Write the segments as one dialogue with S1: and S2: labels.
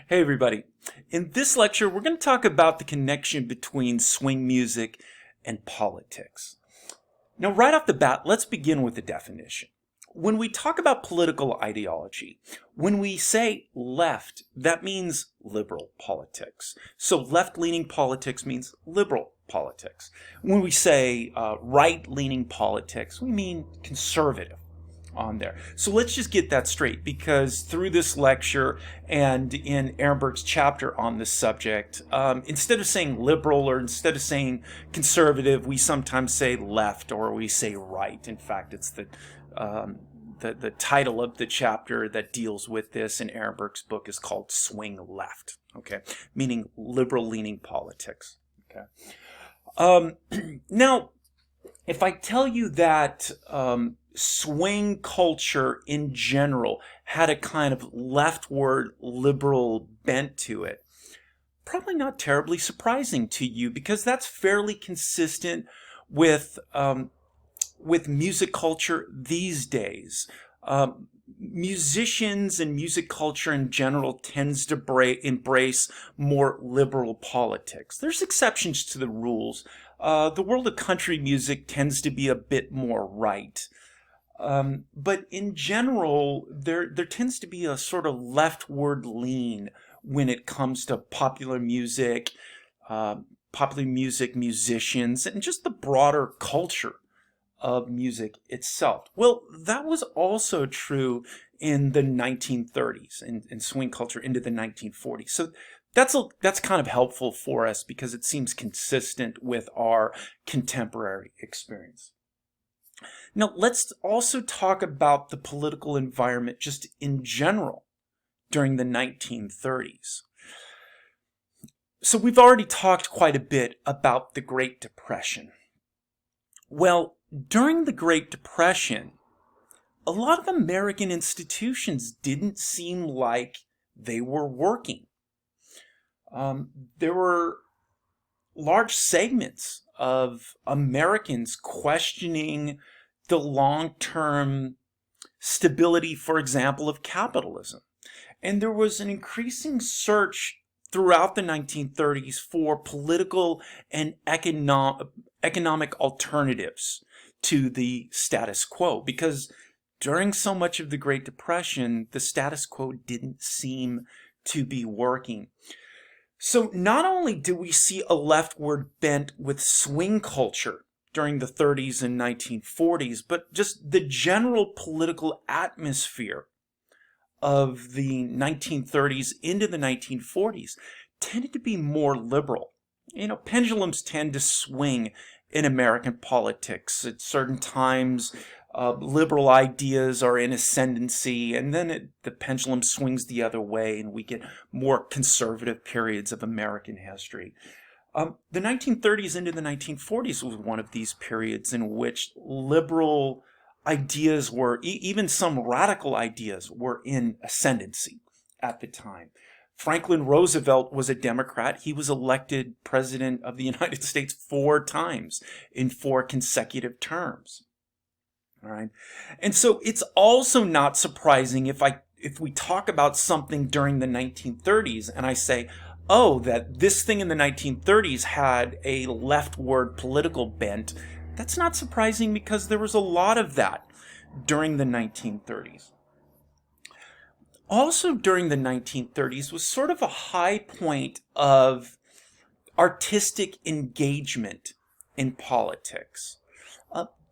S1: Hey everybody. In this lecture, we're going to talk about the connection between swing music and politics. Now, right off the bat, let's begin with the definition. When we talk about political ideology, when we say left, that means liberal politics. So left-leaning politics means liberal politics. When we say right-leaning politics, we mean conservative on there. So let's just get that straight, because through this lecture and in Ehrenberg's chapter on this subject, instead of saying liberal or instead of saying conservative, we sometimes say left or we say right. In fact, it's the title of the chapter that deals with this in Ehrenberg's book is called Swing Left, okay, meaning liberal-leaning politics. Okay. Now, if I tell you that swing culture in general had a kind of leftward liberal bent to it, probably not terribly surprising to you, because that's fairly consistent with music culture these days. Musicians and music culture in general tends to embrace more liberal politics. There's exceptions to the rules. The world of country music tends to be a bit more right. But in general, there tends to be a sort of leftward lean when it comes to popular music, musicians, and just the broader culture of music itself. Well, that was also true in the 1930s, in swing culture into the 1940s. So that's kind of helpful for us because it seems consistent with our contemporary experience. Now, let's also talk about the political environment just in general during the 1930s. So we've already talked quite a bit about the Great Depression. Well, during the Great Depression, a lot of American institutions didn't seem like they were working. There were large segments of Americans questioning the long-term stability, for example, of capitalism. And there was an increasing search throughout the 1930s for political and economic alternatives to the status quo, because during so much of the Great Depression, the status quo didn't seem to be working. So not only do we see a leftward bent with swing culture during the 30s and 1940s, but just the general political atmosphere of the 1930s into the 1940s tended to be more liberal. You know, pendulums tend to swing in American politics. At certain times, liberal ideas are in ascendancy, and then the pendulum swings the other way, and we get more conservative periods of American history. The 1930s into the 1940s was one of these periods in which liberal ideas were, even some radical ideas, were in ascendancy at the time. Franklin Roosevelt was a Democrat. He was elected president of the United States 4 times in 4 consecutive terms. All right. And so it's also not surprising if we talk about something during the 1930s and I say, oh, that this thing in the 1930s had a leftward political bent. That's not surprising because there was a lot of that during the 1930s. Also during the 1930s was sort of a high point of artistic engagement in politics.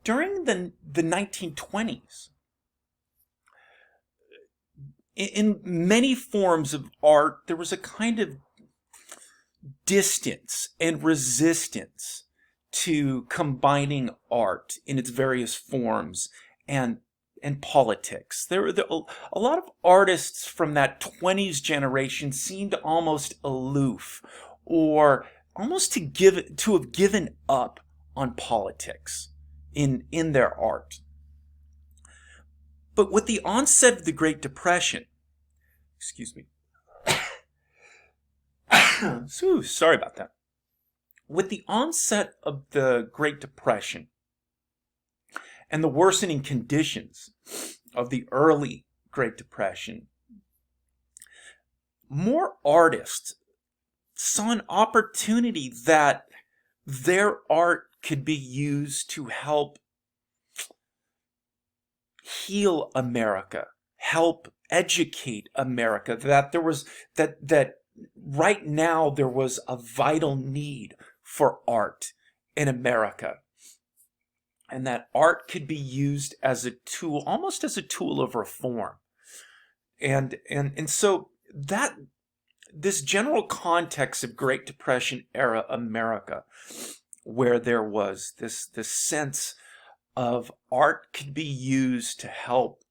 S1: During the 1920s, in many forms of art, there was a kind of distance and resistance to combining art in its various forms and politics. There were a lot of artists from that 20s generation seemed almost aloof, or almost to have given up on politics in their art. But with the onset of the Great Depression, excuse me, sorry about that. With the onset of the Great Depression and the worsening conditions of the early Great Depression, more artists saw an opportunity that their art could be used to help heal America, help educate America, that there was that right now there was a vital need for art in America, and that art could be used as a tool, almost as a tool of reform. And so that this general context of Great Depression era America, where there was this sense of art could be used to help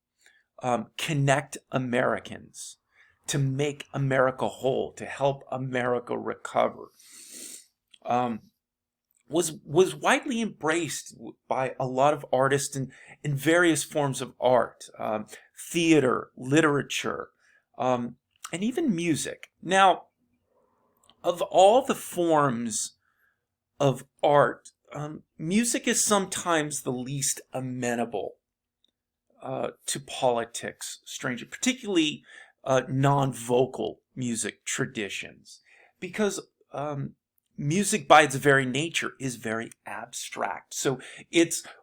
S1: connect Americans, to make America whole, to help America recover, was widely embraced by a lot of artists in various forms of art, theater, literature, and even music. Now, of all the forms of art, music is sometimes the least amenable to politics, particularly non-vocal music traditions, because music by its very nature is very abstract. So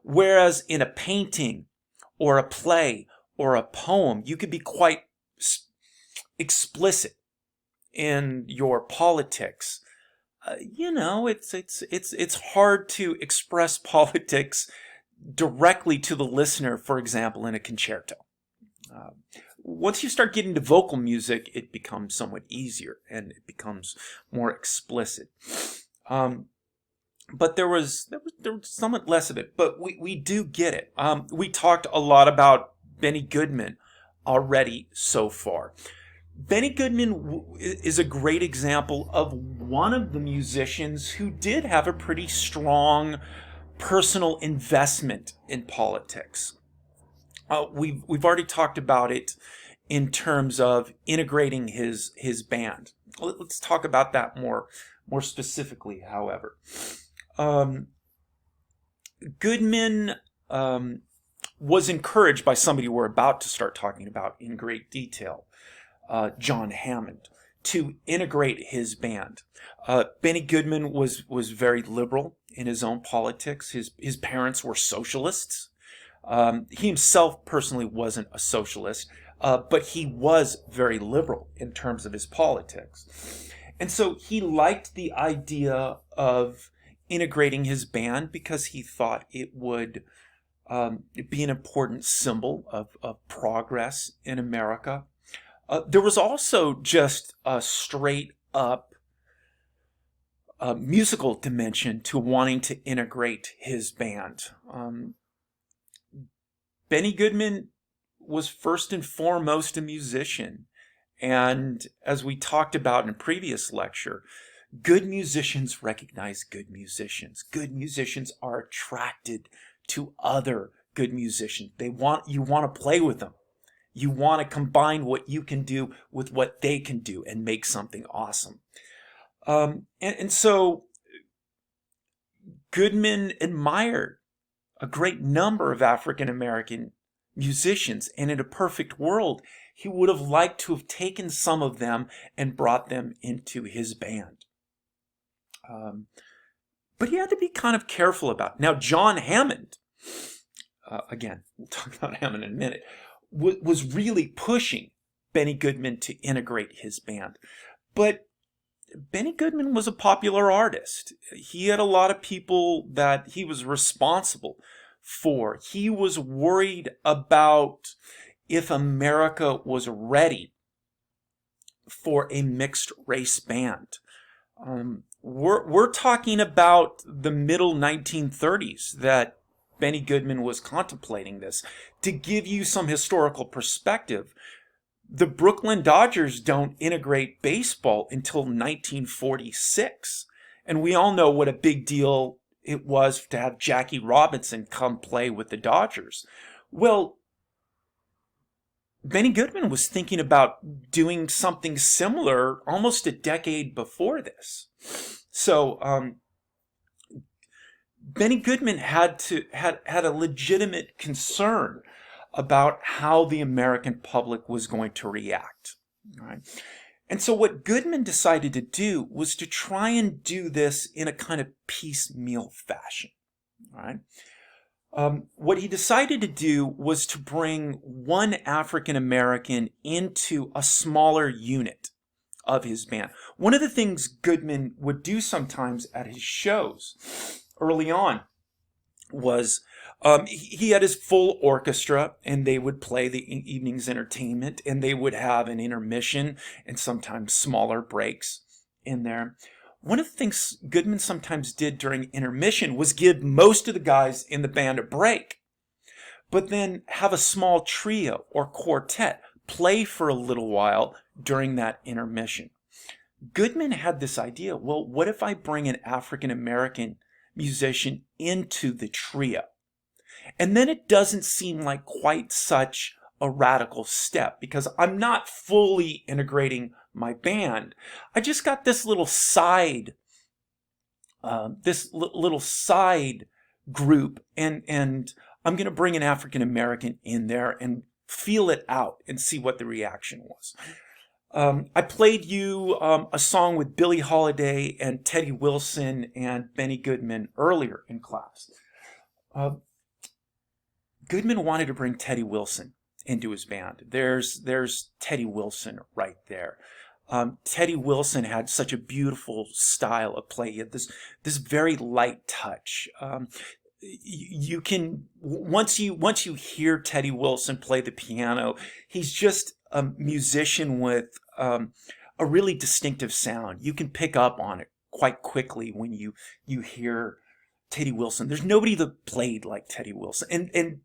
S1: whereas in a painting or a play or a poem, you could be quite explicit in your politics. It's hard to express politics directly to the listener, for example, in a concerto. Once you start getting to vocal music, it becomes somewhat easier and it becomes more explicit. But there was somewhat less of it, but we do get it. We talked a lot about Benny Goodman already so far. Benny Goodman is a great example of one of the musicians who did have a pretty strong personal investment in politics. We've already talked about it in terms of integrating his band. Let's talk about that more specifically, however. Goodman was encouraged by somebody we're about to start talking about in great detail, John Hammond, to integrate his band. Benny Goodman was very liberal in his own politics. His parents were socialists. He himself personally wasn't a socialist, but he was very liberal in terms of his politics. And so he liked the idea of integrating his band because he thought it would be an important symbol of progress in America. There was also just a straight up musical dimension to wanting to integrate his band. Benny Goodman was first and foremost a musician. And as we talked about in a previous lecture, good musicians recognize good musicians. Good musicians are attracted to other good musicians. You want to play with them. You want to combine what you can do with what they can do and make something awesome. And so Goodman admired a great number of African American musicians, and in a perfect world, he would have liked to have taken some of them and brought them into his band. But he had to be kind of careful about it. Now, John Hammond, again, we'll talk about Hammond in a minute, was really pushing Benny Goodman to integrate his band. But Benny Goodman was a popular artist. He had a lot of people that he was responsible for. He was worried about if America was ready for a mixed race band. We're talking about the middle 1930s that Benny Goodman was contemplating this. To give you some historical perspective, the Brooklyn Dodgers don't integrate baseball until 1946. And we all know what a big deal it was to have Jackie Robinson come play with the Dodgers. Well, Benny Goodman was thinking about doing something similar almost a decade before this. So Benny Goodman had a legitimate concern about how the American public was going to react. Right? And so what Goodman decided to do was to try and do this in a kind of piecemeal fashion. All right. What he decided to do was to bring one African American into a smaller unit of his band. One of the things Goodman would do sometimes at his shows early on was he had his full orchestra, and they would play the evening's entertainment, and they would have an intermission and sometimes smaller breaks in there. One of the things Goodman sometimes did during intermission was give most of the guys in the band a break, but then have a small trio or quartet play for a little while during that intermission. Goodman had this idea, well, what if I bring an African American musician into the trio? And then it doesn't seem like quite such a radical step, because I'm not fully integrating my band. I just got this little side, little side group, and I'm going to bring an African American in there and feel it out and see what the reaction was. I played you a song with Billie Holiday and Teddy Wilson and Benny Goodman earlier in class. Goodman wanted to bring Teddy Wilson into his band. There's Teddy Wilson right there. Teddy Wilson had such a beautiful style of play. He had this very light touch. You can once you hear Teddy Wilson play the piano, he's just a musician with a really distinctive sound. You can pick up on it quite quickly when you hear Teddy Wilson. There's nobody that played like Teddy Wilson, and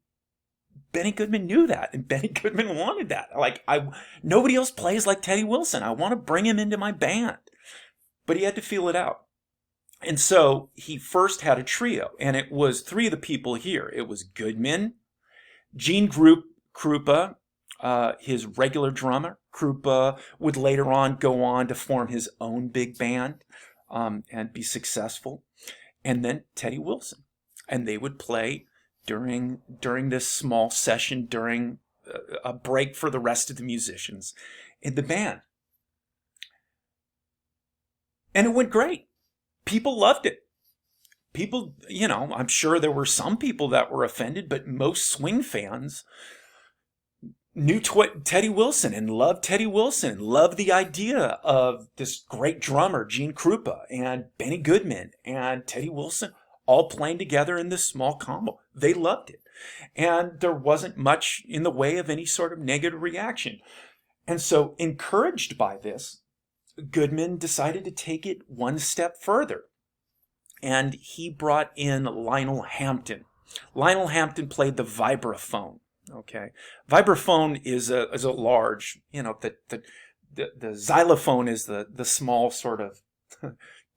S1: Benny Goodman knew that, and Benny Goodman wanted that. Nobody else plays like Teddy Wilson. I want to bring him into my band. But he had to feel it out. And so he first had a trio, and it was three of the people here. It was Goodman, Gene Krupa, his regular drummer. Krupa would later on go on to form his own big band and be successful. And then Teddy Wilson. And they would play during this small session, during a break for the rest of the musicians in the band. And it went great. People loved it. People, I'm sure there were some people that were offended, but most swing fans knew Teddy Wilson and loved Teddy Wilson and loved the idea of this great drummer, Gene Krupa, and Benny Goodman and Teddy Wilson all playing together in this small combo. They loved it. And there wasn't much in the way of any sort of negative reaction. And so, encouraged by this, Goodman decided to take it one step further. And he brought in Lionel Hampton. Lionel Hampton played the vibraphone. Okay. Vibraphone is a large, the xylophone is the small sort of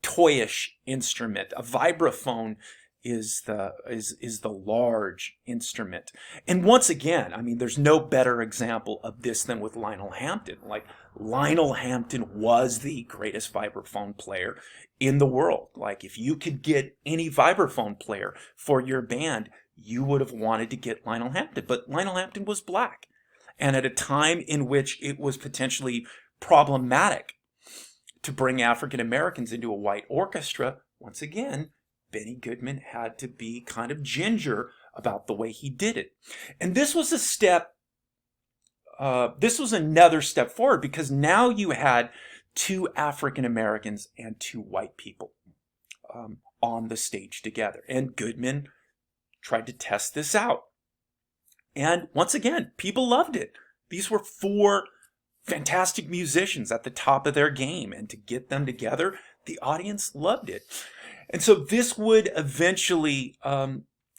S1: toyish instrument. A vibraphone is the large instrument. And once again, there's no better example of this than with Lionel Hampton. Like, Lionel Hampton was the greatest vibraphone player in the world. Like, if you could get any vibraphone player for your band, you would have wanted to get Lionel Hampton. But Lionel Hampton was black. And at a time in which it was potentially problematic to bring African Americans into a white orchestra, once again, Benny Goodman had to be kind of ginger about the way he did it. And this was a step, this was another step forward, because now you had two African Americans and two white people on the stage together. And Goodman tried to test this out. And once again, people loved it. These were four fantastic musicians at the top of their game, and to get them together, the audience loved it. And so this would eventually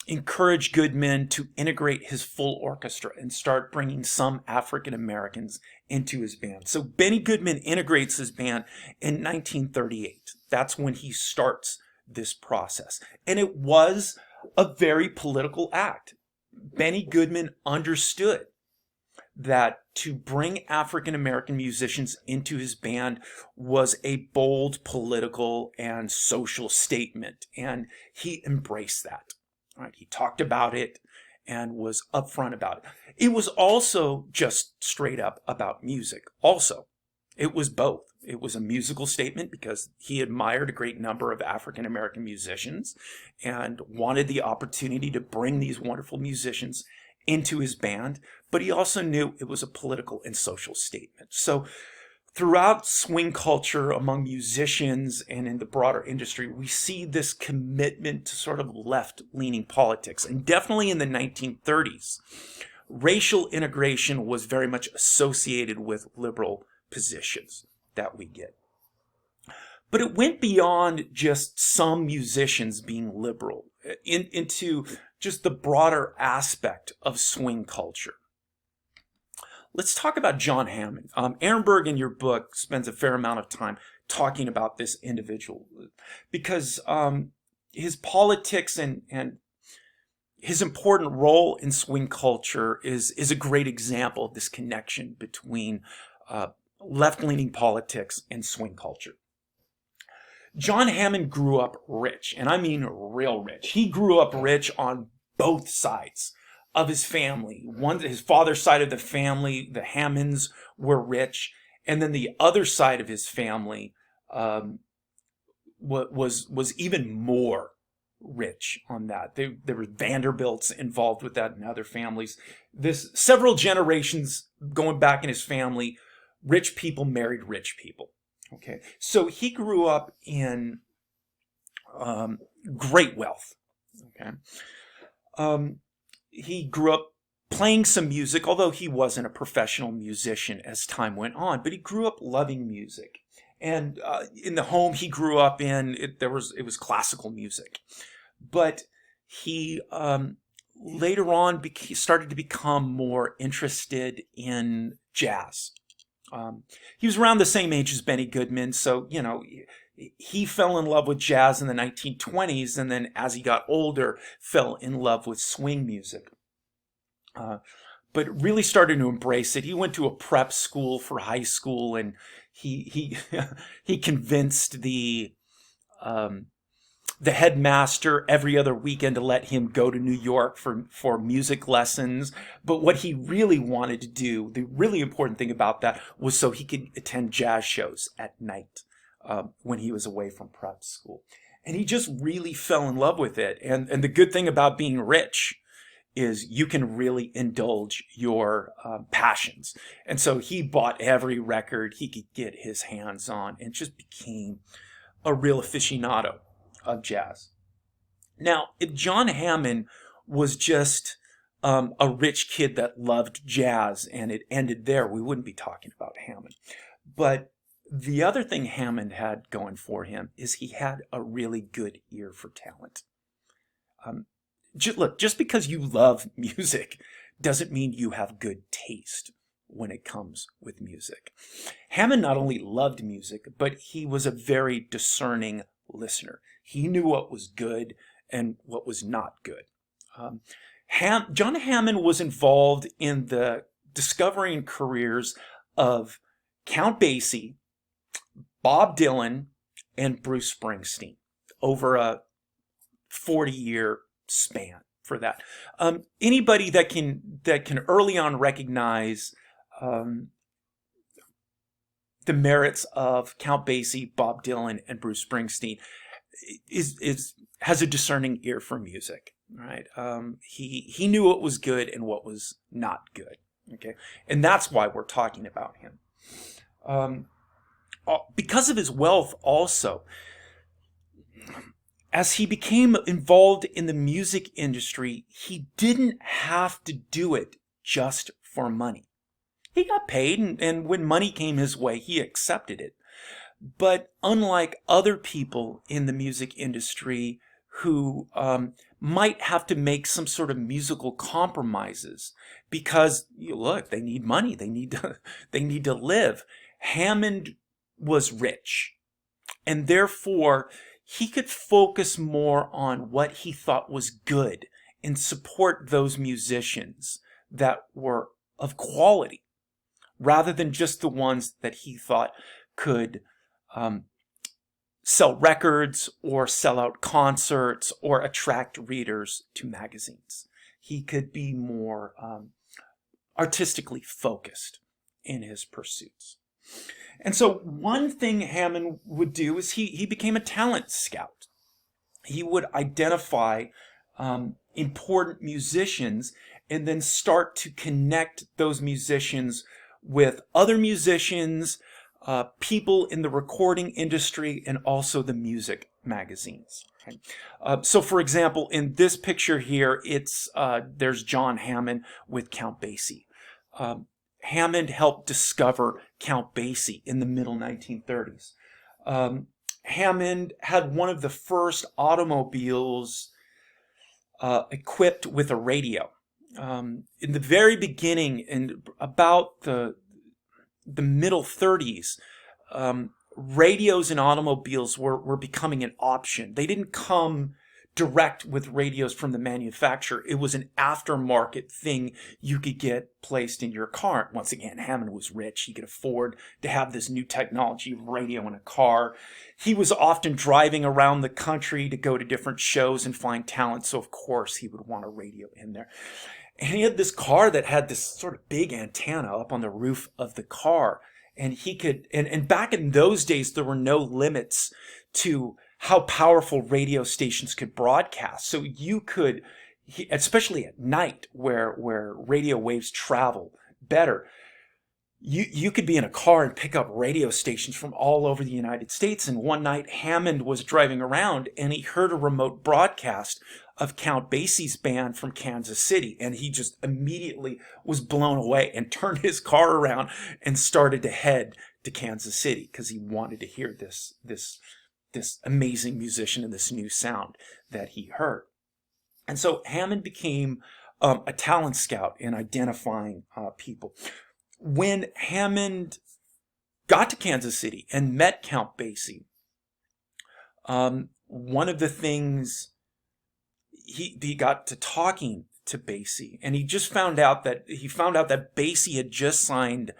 S1: encourage Goodman to integrate his full orchestra and start bringing some African Americans into his band. So Benny Goodman integrates his band in 1938. That's when he starts this process. And it was a very political act. Benny Goodman understood that to bring African American musicians into his band was a bold political and social statement, and he embraced that. Right? He talked about it and was upfront about it. It was also just straight up about music also. It was both. It was a musical statement because he admired a great number of African American musicians and wanted the opportunity to bring these wonderful musicians into his band, but he also knew it was a political and social statement. So throughout swing culture among musicians and in the broader industry, we see this commitment to sort of left-leaning politics. And definitely in the 1930s, racial integration was very much associated with liberal positions that we get. But it went beyond just some musicians being liberal into just the broader aspect of swing culture. Let's talk about John Hammond. Ehrenberg in your book spends a fair amount of time talking about this individual because his politics and his important role in swing culture is a great example of this connection between left-leaning politics and swing culture. John Hammond grew up rich, and I mean real rich. He grew up rich on both sides of his family. His father's side of the family, the Hammonds, were rich, and then the other side of his family was even more rich on that. There were Vanderbilts involved with that and other families. This several generations going back in his family, rich people married rich people. Okay, so he grew up in great wealth. Okay, he grew up playing some music, although he wasn't a professional musician as time went on. But he grew up loving music, and in the home he grew up in, it was classical music. But he later on started to become more interested in jazz. He was around the same age as Benny Goodman, so, you know, he fell in love with jazz in the 1920s, and then as he got older, fell in love with swing music. But really started to embrace it. He went to a prep school for high school, and he convinced the headmaster every other weekend to let him go to New York for music lessons. But what he really wanted to do, the really important thing about that, was so he could attend jazz shows at night when he was away from prep school. And he just really fell in love with it. And the good thing about being rich is you can really indulge your passions. And so he bought every record he could get his hands on and just became a real aficionado of jazz. Now, if John Hammond was just a rich kid that loved jazz and it ended there, we wouldn't be talking about Hammond. But the other thing Hammond had going for him is he had a really good ear for talent. Look, just because you love music doesn't mean you have good taste when it comes with music. Hammond not only loved music, but he was a very discerning listener. He knew what was good and what was not good. John Hammond was involved in the discovery and careers of Count Basie, Bob Dylan, and Bruce Springsteen over a 40-year span for that. Anybody that can early on recognize the merits of Count Basie, Bob Dylan, and Bruce Springsteen has a discerning ear for music, right? He knew what was good and what was not good. Okay, and that's why we're talking about him. Because of his wealth, also, as he became involved in the music industry, he didn't have to do it just for money. He got paid, and when money came his way, he accepted it. But unlike other people in the music industry who might have to make some sort of musical compromises because, look, they need money, they need to live, Hammond was rich, and therefore he could focus more on what he thought was good and support those musicians that were of quality, rather than just the ones that he thought could sell records or sell out concerts or attract readers to magazines. He could be more artistically focused in his pursuits. And so one thing Hammond would do is he became a talent scout. He would identify important musicians and then start to connect those musicians with other musicians, people in the recording industry, and also the music magazines. Okay. So, for example, in this picture here, there's John Hammond with Count Basie. Hammond helped discover Count Basie in the middle 1930s. Hammond had one of the first automobiles equipped with a radio. In the very beginning, in about the middle 30s, radios in automobiles were becoming an option. They didn't come direct with radios from the manufacturer. It was an aftermarket thing you could get placed in your car. Once again, Hammond was rich. He could afford to have this new technology of radio in a car. He was often driving around the country to go to different shows and find talent, so of course he would want a radio in there. And he had this car that had this sort of big antenna up on the roof of the car. And he could, and back in those days, there were no limits to how powerful radio stations could broadcast. So you could, especially at night where radio waves travel better, you could be in a car and pick up radio stations from all over the United States. And one night Hammond was driving around and he heard a remote broadcast of Count Basie's band from Kansas City. And he just immediately was blown away and turned his car around and started to head to Kansas City because he wanted to hear this amazing musician and this new sound that he heard. And so Hammond became a talent scout in identifying people. When Hammond got to Kansas City and met Count Basie, one of the things he got to talking to Basie, and he found out that Basie had just signed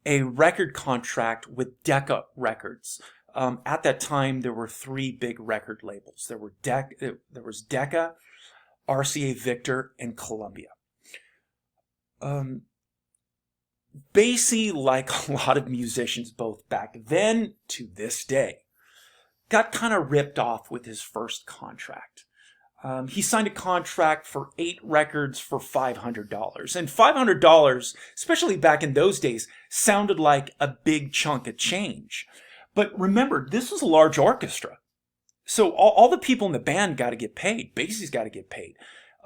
S1: a record contract with Decca Records. At that time, there were three big record labels. There was Decca, RCA Victor, and Columbia. Basie, like a lot of musicians both back then to this day, got kind of ripped off with his first contract. He signed a contract for 8 records for $500. And $500, especially back in those days, sounded like a big chunk of change. But remember, this was a large orchestra. So all the people in the band got to get paid. Basie's got to get paid.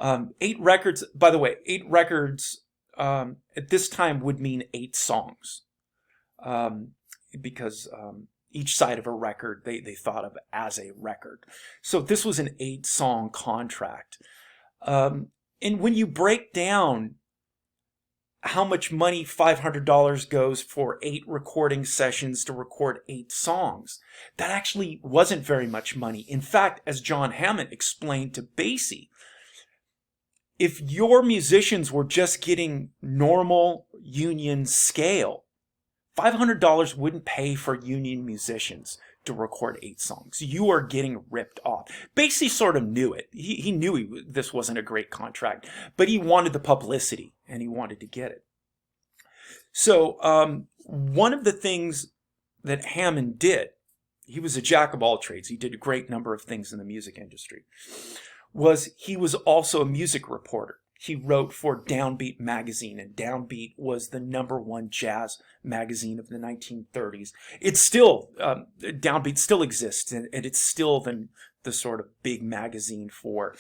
S1: 8 records, by the way, 8 records at this time would mean 8 songs. Because each side of a record they thought of as a record. So this was an 8-song contract. And when you break down how much money $500 goes for 8 recording sessions to record 8 songs, that actually wasn't very much money. In fact, as John Hammond explained to Basie, if your musicians were just getting normal union scale, $500 wouldn't pay for union musicians to record 8 songs. You are getting ripped off. Basie sort of knew it. He knew this wasn't a great contract, but he wanted the publicity and he wanted to get it. So one of the things that Hammond did, he was a jack of all trades. He did a great number of things in the music industry, was he was also a music reporter. He wrote for Downbeat magazine, and Downbeat was the #1 jazz magazine of the 1930s. It's still, Downbeat still exists, and it's still the sort of big magazine for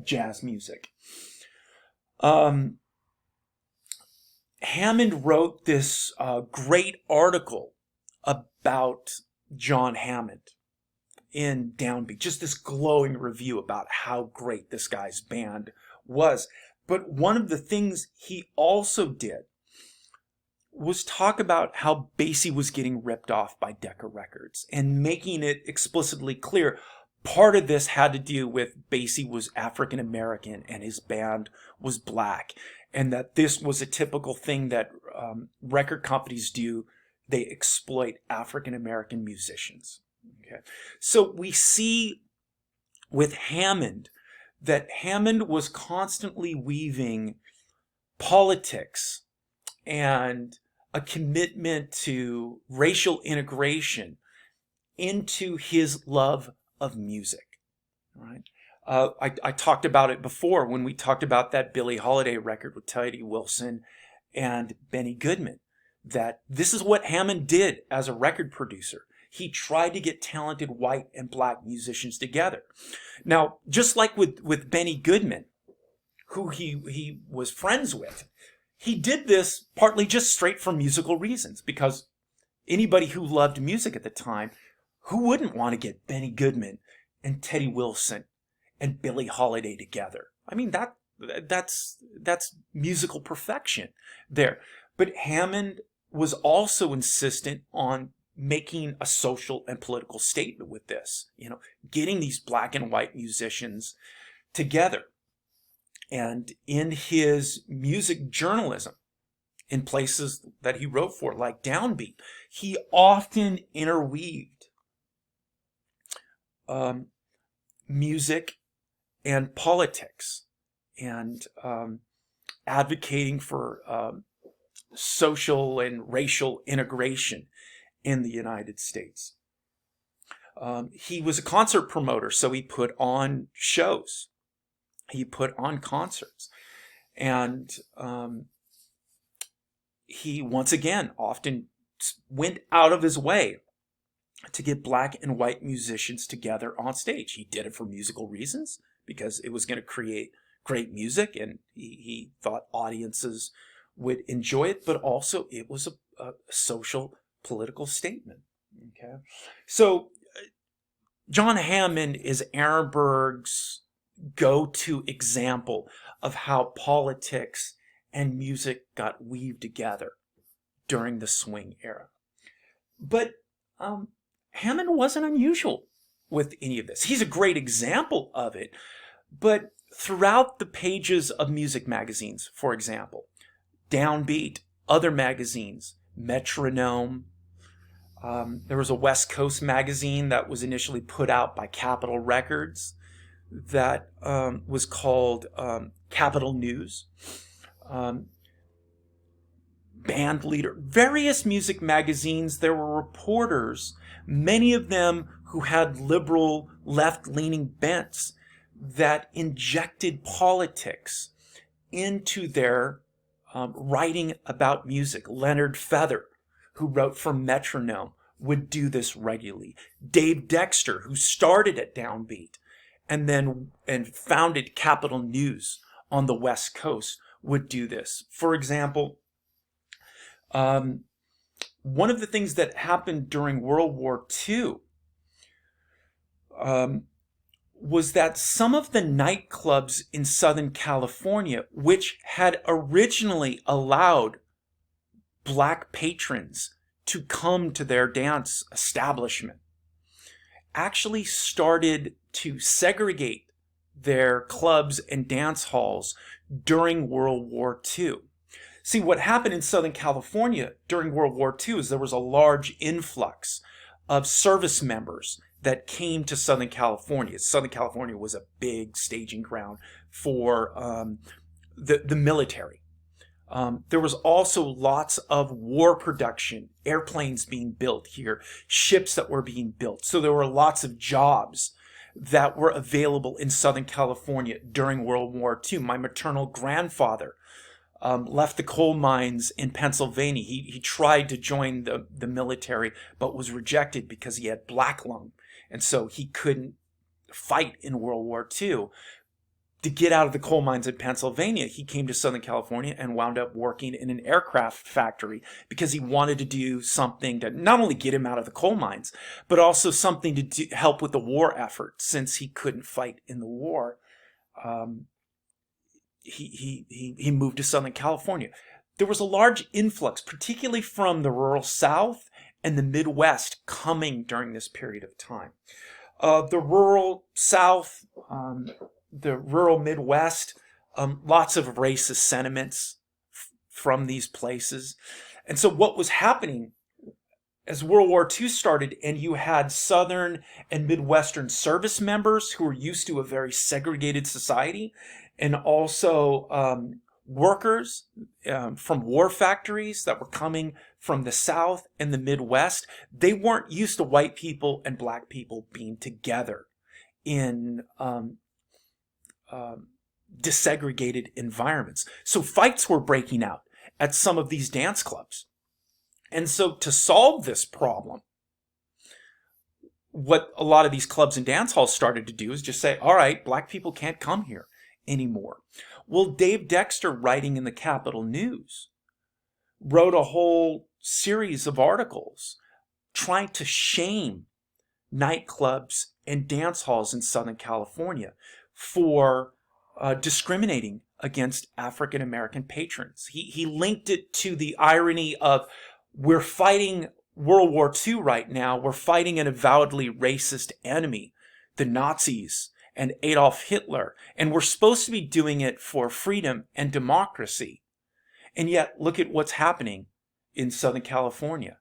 S1: jazz music. Hammond wrote this great article about John Hammond in Downbeat, just this glowing review about how great this guy's band was. But one of the things he also did was talk about how Basie was getting ripped off by Decca Records and making it explicitly clear. Part of this had to do with Basie was African American and his band was black, and that this was a typical thing that record companies do. They exploit African American musicians. Okay, so we see with Hammond that Hammond was constantly weaving politics and a commitment to racial integration into his love of music. Right? I talked about it before when we talked about that Billie Holiday record with Teddy Wilson and Benny Goodman, that this is what Hammond did as a record producer. He tried to get talented white and black musicians together. Now, just like with Benny Goodman, who he was friends with, he did this partly just straight for musical reasons, because anybody who loved music at the time, who wouldn't want to get Benny Goodman and Teddy Wilson and Billie Holiday together? I mean, that's musical perfection there. But Hammond was also insistent on making a social and political statement with this, getting these black and white musicians together. And in his music journalism, in places that he wrote for, like Downbeat, he often interweaved music and politics, and advocating for social and racial integration in the United States. He was a concert promoter, so he put on shows. He put on concerts. And he, once again, often went out of his way to get black and white musicians together on stage. He did it for musical reasons, because it was going to create great music, and he thought audiences would enjoy it, but also it was a social, political statement. Okay, so John Hammond is Ehrenberg's go-to example of how politics and music got weaved together during the swing era. But Hammond wasn't unusual with any of this. He's a great example of it, but throughout the pages of music magazines, for example, Downbeat, other magazines, Metronome, there was a West Coast magazine that was initially put out by Capitol Records that was called Capitol News. Band Leader, various music magazines, there were reporters, many of them who had liberal, left-leaning bents, that injected politics into their writing about music. Leonard Feather, who wrote for Metronome, would do this regularly. Dave Dexter, who started at Downbeat and founded Capitol News on the West Coast, would do this. For example, one of the things that happened during World War II was that some of the nightclubs in Southern California, which had originally allowed black patrons to come to their dance establishment, actually started to segregate their clubs and dance halls during World War II. See, what happened in Southern California during World War II is there was a large influx of service members that came to Southern California. Southern California was a big staging ground for the military. There was also lots of war production, airplanes being built here, ships that were being built. So there were lots of jobs that were available in Southern California during World War II. My maternal grandfather left the coal mines in Pennsylvania. He tried to join the military, but was rejected because he had black lung. And so he couldn't fight in World War II. To get out of the coal mines in Pennsylvania, he came to Southern California and wound up working in an aircraft factory because he wanted to do something to not only get him out of the coal mines, but also something to help with the war effort, since he couldn't fight in the war. He moved to Southern California. There was a large influx, particularly from the rural South and the Midwest, coming during this period of time. The rural South, the rural Midwest, lots of racist sentiments from these places. And so what was happening as World War II started, and you had Southern and Midwestern service members who were used to a very segregated society, and also workers from war factories that were coming from the South and the Midwest, they weren't used to white people and black people being together in desegregated environments. So fights were breaking out at some of these dance clubs. And so to solve this problem, what a lot of these clubs and dance halls started to do is just say, all right, black people can't come here anymore. Well, Dave Dexter, writing in the Capital News, wrote a whole series of articles trying to shame nightclubs and dance halls in Southern California for discriminating against African American patrons. He linked it to the irony of, we're fighting World War II right now. We're fighting an avowedly racist enemy, the Nazis and Adolf Hitler, and we're supposed to be doing it for freedom and democracy. And yet, look at what's happening in Southern California.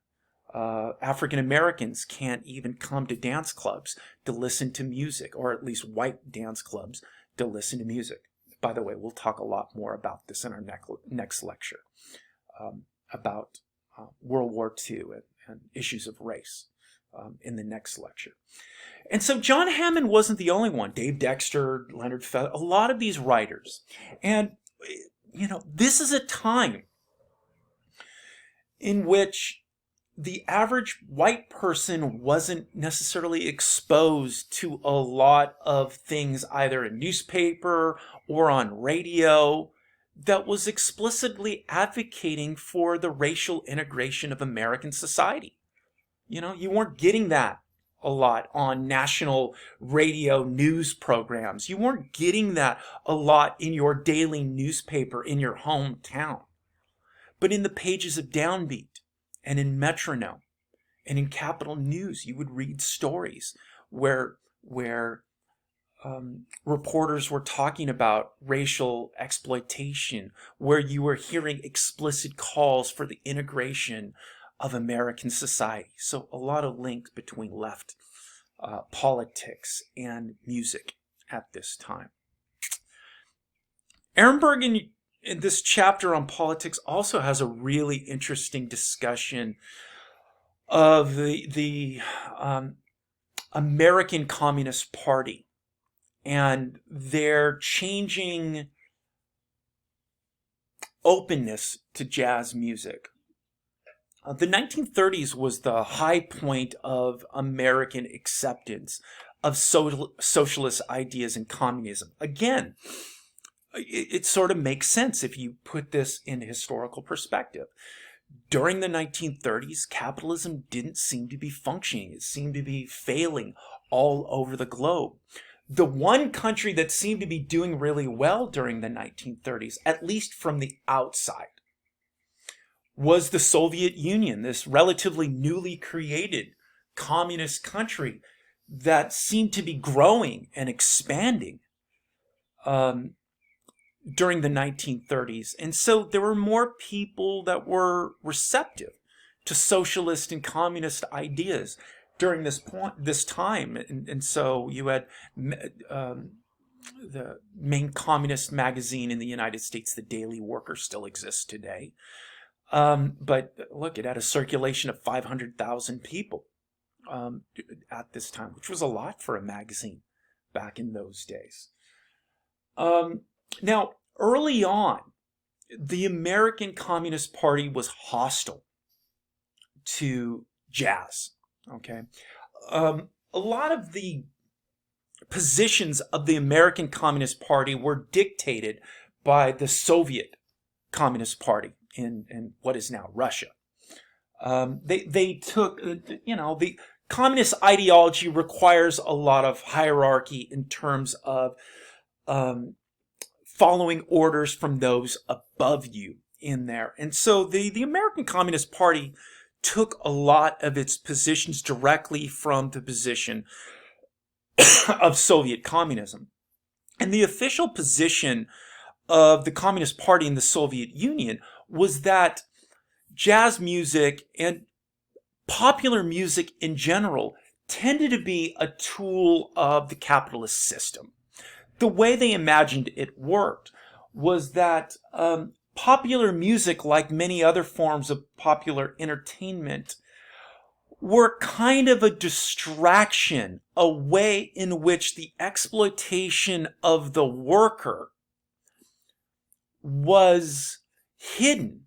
S1: African Americans can't even come to dance clubs to listen to music, or at least white dance clubs to listen to music. By the way, we'll talk a lot more about this in our next lecture, about World War II and issues of race in the next lecture. And so John Hammond wasn't the only one. Dave Dexter, Leonard Feather, a lot of these writers. And, this is a time in which the average white person wasn't necessarily exposed to a lot of things, either in newspaper or on radio, that was explicitly advocating for the racial integration of American society. You weren't getting that a lot on national radio news programs. You weren't getting that a lot in your daily newspaper in your hometown. But in the pages of Downbeat and in Metronome and in Capital News, you would read stories where reporters were talking about racial exploitation, where you were hearing explicit calls for the integration of American society. So a lot of links between left politics and music at this time. Ehrenberg in this chapter on politics also has a really interesting discussion of the American Communist Party and their changing openness to jazz music. The 1930s was the high point of American acceptance of socialist ideas and communism. Again, it sort of makes sense if you put this in historical perspective. During the 1930s, capitalism didn't seem to be functioning. It seemed to be failing all over the globe. The one country that seemed to be doing really well during the 1930s, at least from the outside, was the Soviet Union, this relatively newly created communist country that seemed to be growing and expanding during the 1930s. And so there were more people that were receptive to socialist and communist ideas during this time. And so you had the main communist magazine in the United States, the Daily Worker, still exists today. But look, it had a circulation of 500,000 people at this time, which was a lot for a magazine back in those days. Now, early on, the American Communist Party was hostile to jazz. Okay, a lot of the positions of the American Communist Party were dictated by the Soviet Communist Party in what is now Russia. They took, the communist ideology requires a lot of hierarchy in terms of following orders from those above you in there. And so the American Communist Party took a lot of its positions directly from the position of Soviet communism. And the official position of the Communist Party in the Soviet Union was that jazz music and popular music in general tended to be a tool of the capitalist system. The way they imagined it worked was that popular music, like many other forms of popular entertainment, were kind of a distraction, a way in which the exploitation of the worker was hidden,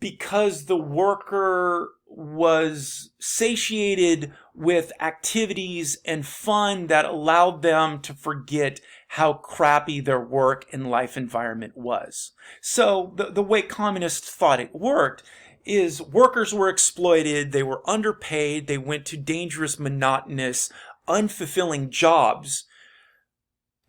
S1: because the worker was satiated with activities and fun that allowed them to forget how crappy their work and life environment was. So the way communists thought it worked is workers were exploited, they were underpaid, they went to dangerous, monotonous, unfulfilling jobs.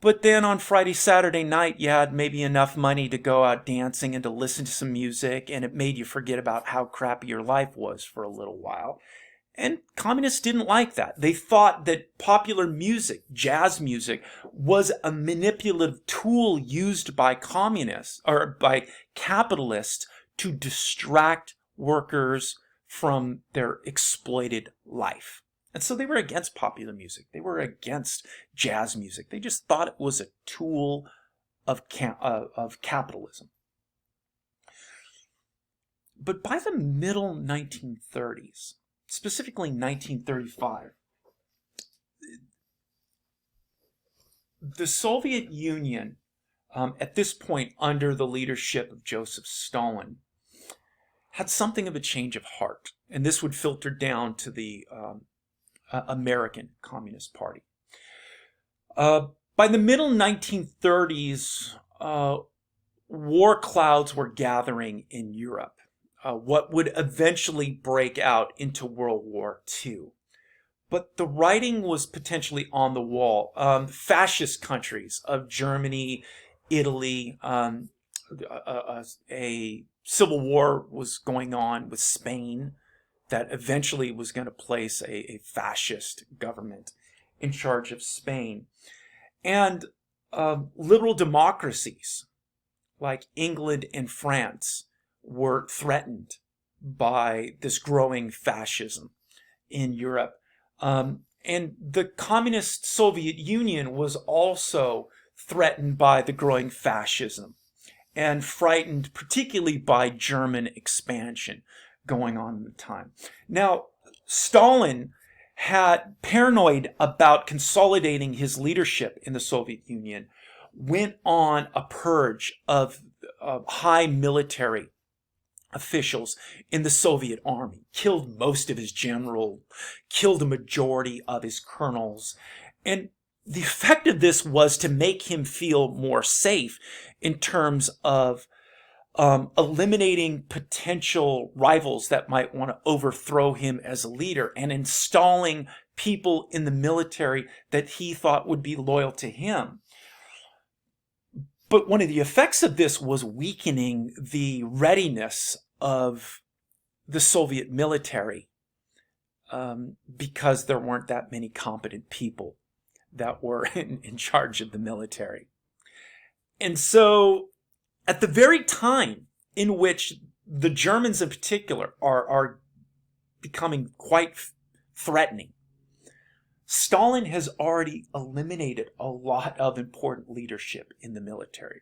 S1: But then on Friday, Saturday night, you had maybe enough money to go out dancing and to listen to some music, and it made you forget about how crappy your life was for a little while. And communists didn't like that. They thought that popular music, jazz music, was a manipulative tool used by communists or by capitalists to distract workers from their exploited life. And so they were against popular music. They were against jazz music. They just thought it was a tool of capitalism. But by the middle 1930s, specifically 1935, the Soviet Union, at this point under the leadership of Joseph Stalin, had something of a change of heart. And this would filter down to the American Communist Party. By the middle 1930s, war clouds were gathering in Europe, what would eventually break out into World War II. But the writing was potentially on the wall. Fascist countries of Germany, Italy, a civil war was going on with Spain that eventually was going to place a fascist government in charge of Spain. And liberal democracies like England and France were threatened by this growing fascism in Europe. And the communist Soviet Union was also threatened by the growing fascism and frightened particularly by German expansion going on at the time. Now, Stalin had paranoid about consolidating his leadership in the Soviet Union, went on a purge of high military officials in the Soviet army, killed most of his generals, killed a majority of his colonels, and the effect of this was to make him feel more safe in terms of eliminating potential rivals that might want to overthrow him as a leader and installing people in the military that he thought would be loyal to him. But one of the effects of this was weakening the readiness of the Soviet military because there weren't that many competent people that were in charge of the military. And so at the very time in which the Germans in particular are becoming quite threatening, Stalin has already eliminated a lot of important leadership in the military.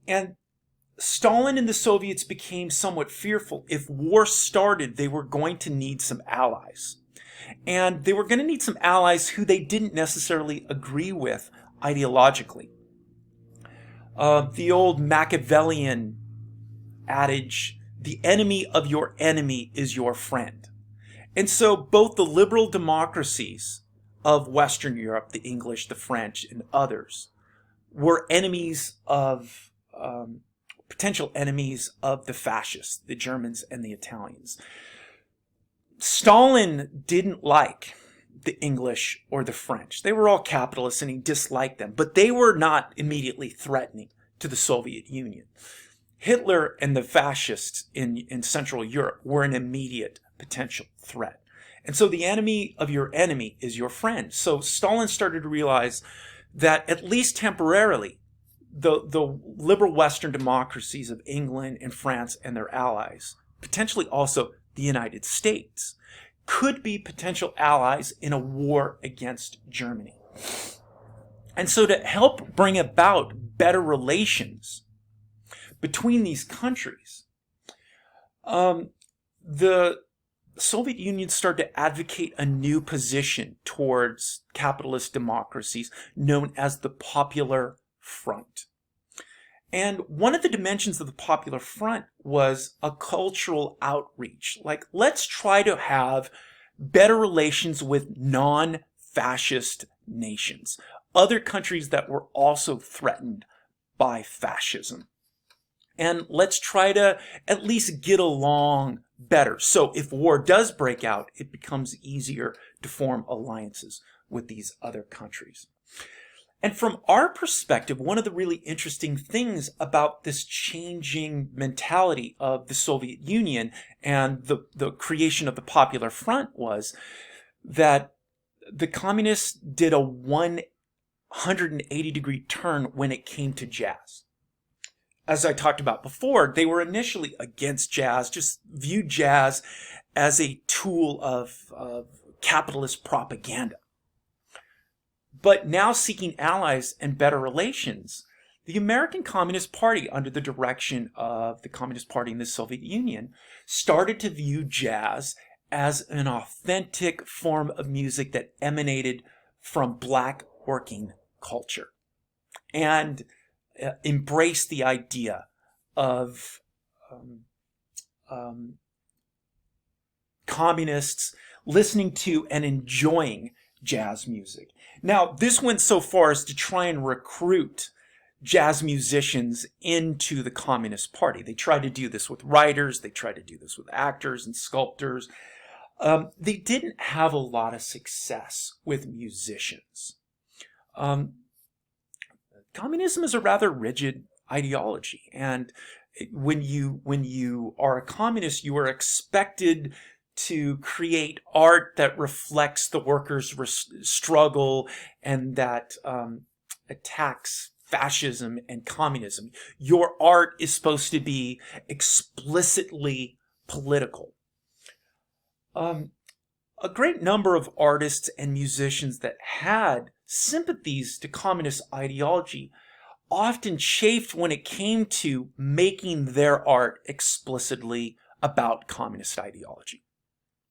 S1: And Stalin and the Soviets became somewhat fearful. If war started, they were going to need some allies. And they were going to need some allies who they didn't necessarily agree with ideologically. The old Machiavellian adage, the enemy of your enemy is your friend. And so both the liberal democracies of Western Europe, the English, the French, and others, were enemies of, potential enemies of the fascists, the Germans and the Italians. Stalin didn't like the English or the French. They were all capitalists and he disliked them, but they were not immediately threatening to the Soviet Union. Hitler and the fascists in Central Europe were an immediate potential threat. And so the enemy of your enemy is your friend. So Stalin started to realize that at least temporarily, the liberal Western democracies of England and France and their allies, potentially also the United States, could be potential allies in a war against Germany. And so to help bring about better relations between these countries, the Soviet Union started to advocate a new position towards capitalist democracies known as the Popular Front. And one of the dimensions of the Popular Front was a cultural outreach. Like, let's try to have better relations with non-fascist nations, other countries that were also threatened by fascism. And let's try to at least get along better. So if war does break out, it becomes easier to form alliances with these other countries. And from our perspective, one of the really interesting things about this changing mentality of the Soviet Union and the creation of the Popular Front was that the communists did a 180-degree turn when it came to jazz. As I talked about before, they were initially against jazz, just viewed jazz as a tool of capitalist propaganda. But now seeking allies and better relations, the American Communist Party, under the direction of the Communist Party in the Soviet Union, started to view jazz as an authentic form of music that emanated from Black working culture, and embraced the idea of communists listening to and enjoying jazz music. Now, this went so far as to try and recruit jazz musicians into the Communist Party. They tried to do this with writers, they tried to do this with actors and sculptors. They didn't have a lot of success with musicians. Communism is a rather rigid ideology, and when you are a communist, you are expected to create art that reflects the workers' struggle and that attacks fascism and communism. Your art is supposed to be explicitly political. A great number of artists and musicians that had sympathies to communist ideology often chafed when it came to making their art explicitly about communist ideology.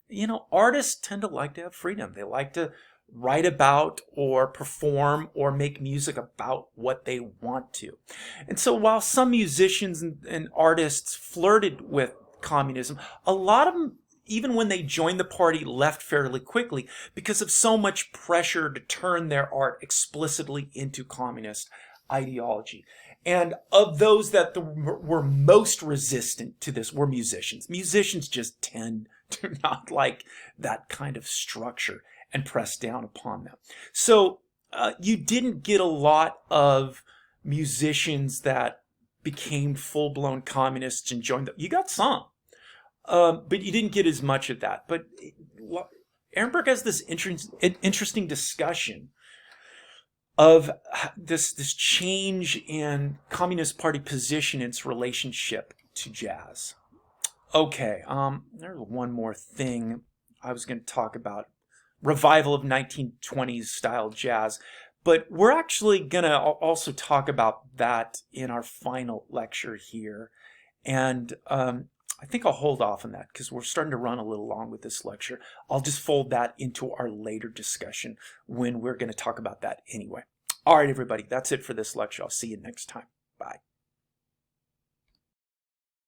S1: You know, artists tend to like to have freedom. They like to write about or perform or make music about what they want to. And so while some musicians and artists flirted with communism, a lot of them, even when they joined the party, left fairly quickly because of so much pressure to turn their art explicitly into communist ideology. And of those that were most resistant to this were musicians. Musicians just tend to not like that kind of structure and press down upon them. So you didn't get a lot of musicians that became full-blown communists and joined them. You got some. But you didn't get as much of that. But Ehrenberg has this interesting discussion of this change in Communist Party position in its relationship to jazz. Okay, there's one more thing I was going to talk about. Revival of 1920s style jazz. But we're actually going to also talk about that in our final lecture here. And I think I'll hold off on that because we're starting to run a little long with this lecture. I'll just fold that into our later discussion when we're going to talk about that anyway. All right, everybody, that's it for this lecture. I'll see you next time. Bye.